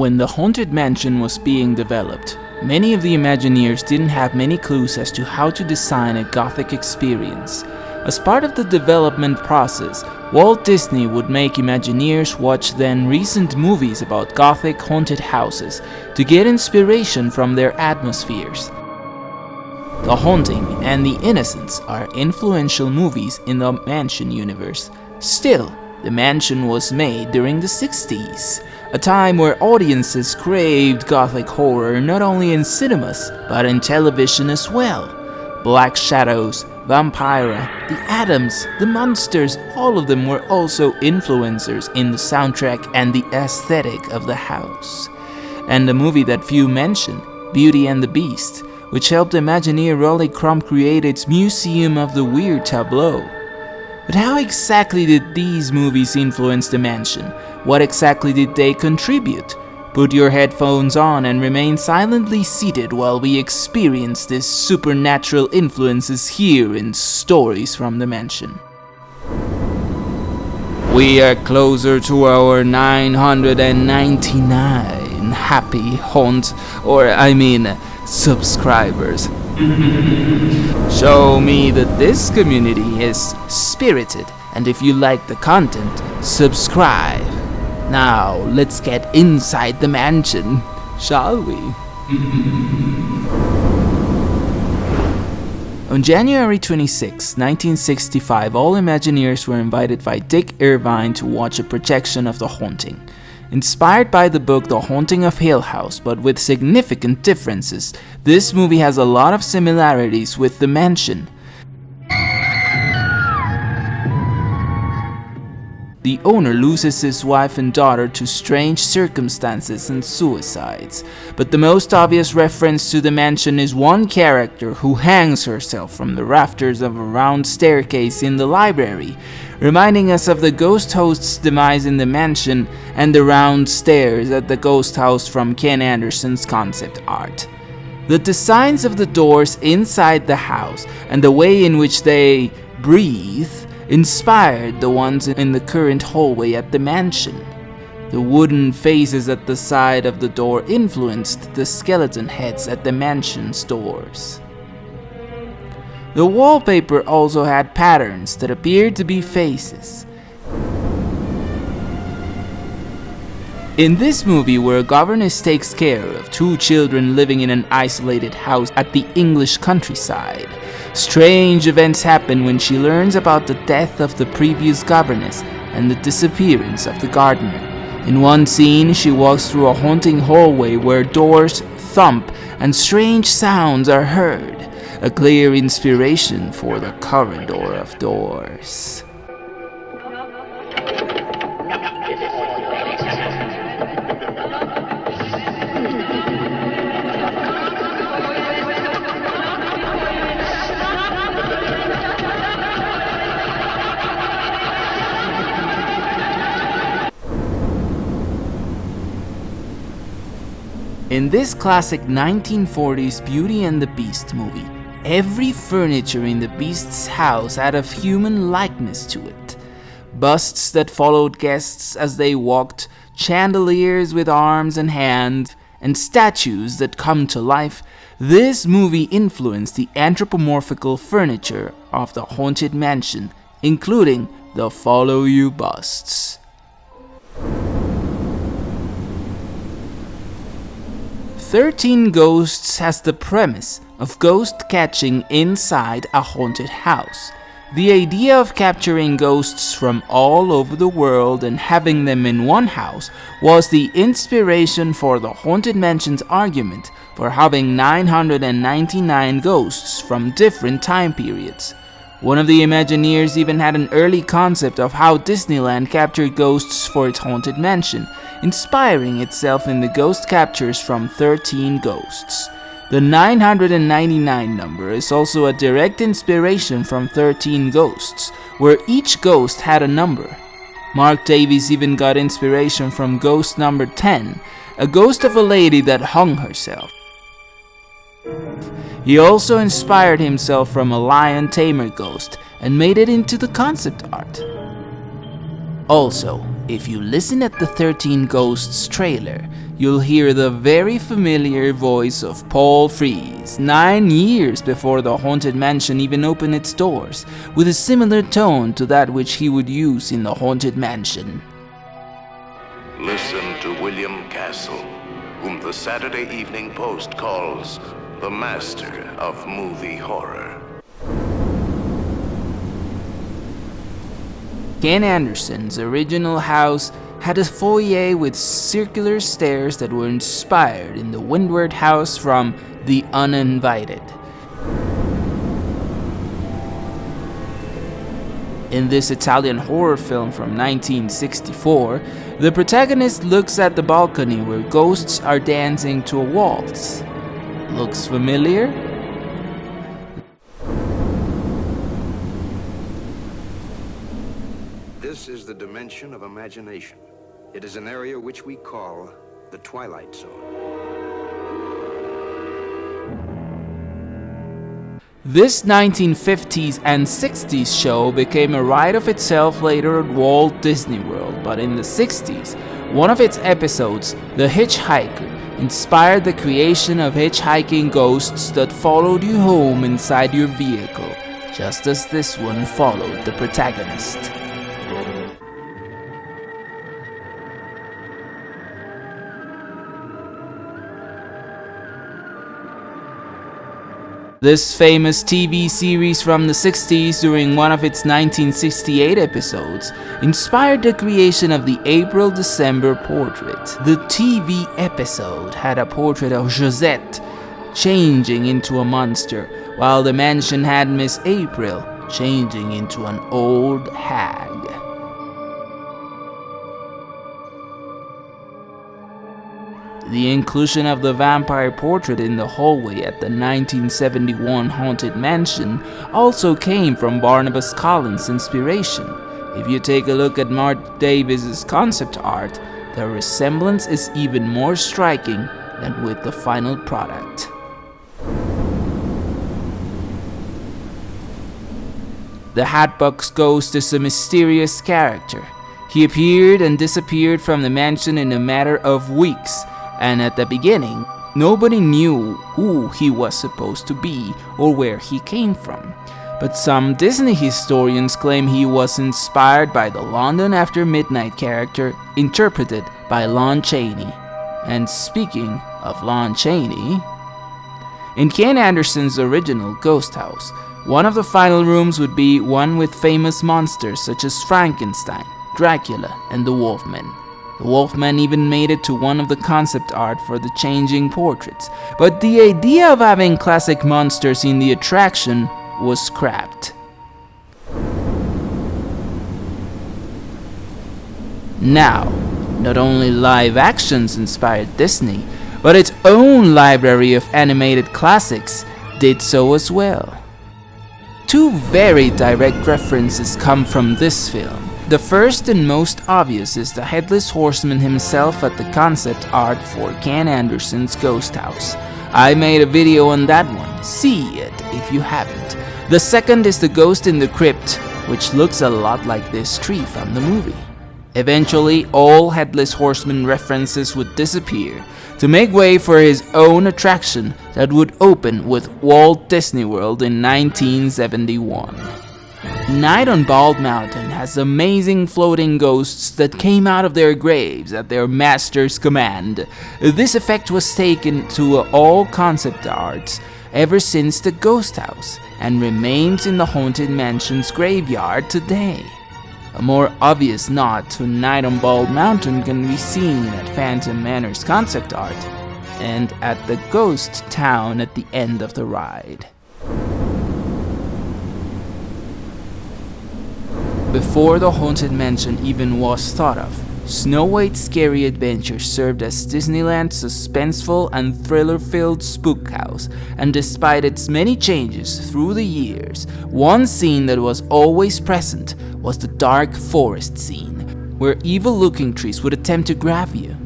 When the Haunted Mansion was being developed, many of the Imagineers didn't have many clues as to how to design a Gothic experience. As part of the development process, Walt Disney would make Imagineers watch then recent movies about Gothic haunted houses to get inspiration from their atmospheres. The Haunting and The Innocents are influential movies in the Mansion universe. Still, the Mansion was made during the 60s, a time where audiences craved Gothic horror not only in cinemas, but in television as well. Black Shadows, Vampira, The Addams, The Munsters, all of them were also influencers in the soundtrack and the aesthetic of the house. And the movie that few mention, Beauty and the Beast, which helped Imagineer Rolly Crump create its Museum of the Weird tableau. But how exactly did these movies influence the Mansion? What exactly did they contribute? Put your headphones on and remain silently seated while we experience these supernatural influences here in Stories from the Mansion. We are closer to our 999 happy subscribers. Show me that this community is spirited, and if you like the content, subscribe. Now, let's get inside the mansion, shall we? On January 26, 1965, all Imagineers were invited by Dick Irvine to watch a projection of The Haunting. Inspired by the book The Haunting of Hill House, but with significant differences, this movie has a lot of similarities with The Mansion. The owner loses his wife and daughter to strange circumstances and suicides, but the most obvious reference to the mansion is one character who hangs herself from the rafters of a round staircase in the library, reminding us of the ghost host's demise in the mansion and the round stairs at the ghost house from Ken Anderson's concept art. The designs of the doors inside the house and the way in which they breathe inspired the ones in the current hallway at the mansion. The wooden faces at the side of the door influenced the skeleton heads at the mansion's doors. The wallpaper also had patterns that appeared to be faces. In this movie, where a governess takes care of two children living in an isolated house at the English countryside, strange events happen when she learns about the death of the previous governess and the disappearance of the gardener. In one scene, she walks through a haunting hallway where doors thump and strange sounds are heard, a clear inspiration for the corridor of doors. In this classic 1940s Beauty and the Beast movie, every furniture in the Beast's house had a human likeness to it. Busts that followed guests as they walked, chandeliers with arms and hands, and statues that come to life. This movie influenced the anthropomorphical furniture of the Haunted Mansion, including the Follow You busts. 13 Ghosts has the premise of ghost catching inside a haunted house. The idea of capturing ghosts from all over the world and having them in one house was the inspiration for the Haunted Mansion's argument for having 999 ghosts from different time periods. One of the Imagineers even had an early concept of how Disneyland captured ghosts for its Haunted Mansion, inspiring itself in the ghost captures from 13 Ghosts. The 999 number is also a direct inspiration from 13 Ghosts, where each ghost had a number. Mark Davies even got inspiration from ghost number 10, a ghost of a lady that hung herself. He also inspired himself from a lion tamer ghost and made it into the concept art. Also, If you listen at the 13 Ghosts trailer, you'll hear the very familiar voice of Paul Frees 9 years before the Haunted Mansion even opened its doors, with a similar tone to that which he would use in the Haunted Mansion. Listen to William Castle, whom the Saturday Evening Post calls the master of movie horror. Ken Anderson's original house had a foyer with circular stairs that were inspired in the Windward house from The Uninvited. In this Italian horror film from 1964, the protagonist looks at the balcony where ghosts are dancing to a waltz. Looks familiar? This is the dimension of imagination. It is an area which we call the Twilight Zone. This 1950s and 60s show became a ride of itself later at Walt Disney World, but in the 60s, one of its episodes, The Hitchhiker, inspired the creation of hitchhiking ghosts that followed you home inside your vehicle, just as this one followed the protagonist. This famous TV series from the 60s, during one of its 1968 episodes, inspired the creation of the April-December portrait. The TV episode had a portrait of Josette changing into a monster, while the mansion had Miss April changing into an old hag. The inclusion of the vampire portrait in the hallway at the 1971 Haunted Mansion also came from Barnabas Collins' inspiration. If you take a look at Mark Davis's concept art, the resemblance is even more striking than with the final product. The Hatbox Ghost is a mysterious character. He appeared and disappeared from the mansion in a matter of weeks, and at the beginning, nobody knew who he was supposed to be or where he came from. But some Disney historians claim he was inspired by the London After Midnight character interpreted by Lon Chaney. And speaking of Lon Chaney, in Ken Anderson's original Ghost House, one of the final rooms would be one with famous monsters such as Frankenstein, Dracula, and the Wolfman. The Wolfman even made it to one of the concept art for the changing portraits, but the idea of having classic monsters in the attraction was scrapped. Now, not only live actions inspired Disney, but its own library of animated classics did so as well. Two very direct references come from this film. The first and most obvious is the Headless Horseman himself at the concept art for Ken Anderson's Ghost House. I made a video on that one, see it if you haven't. The second is the Ghost in the Crypt, which looks a lot like this tree from the movie. Eventually, all Headless Horseman references would disappear to make way for his own attraction that would open with Walt Disney World in 1971. Night on Bald Mountain has amazing floating ghosts that came out of their graves at their master's command. This effect was taken to all concept arts ever since the Ghost House and remains in the Haunted Mansion's graveyard today. A more obvious nod to Night on Bald Mountain can be seen at Phantom Manor's concept art and at the ghost town at the end of the ride. Before the Haunted Mansion even was thought of, Snow White's Scary Adventure served as Disneyland's suspenseful and thriller-filled spook house, and despite its many changes through the years, one scene that was always present was the dark forest scene, where evil-looking trees would attempt to grab you.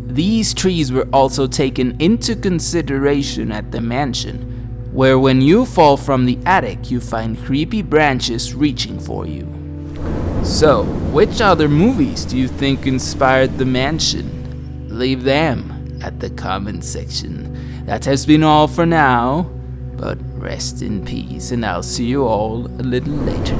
These trees were also taken into consideration at the mansion, where when you fall from the attic you find creepy branches reaching for you. So, which other movies do you think inspired The Mansion? Leave them at the comment section. That has been all for now, but rest in peace, and I'll see you all a little later.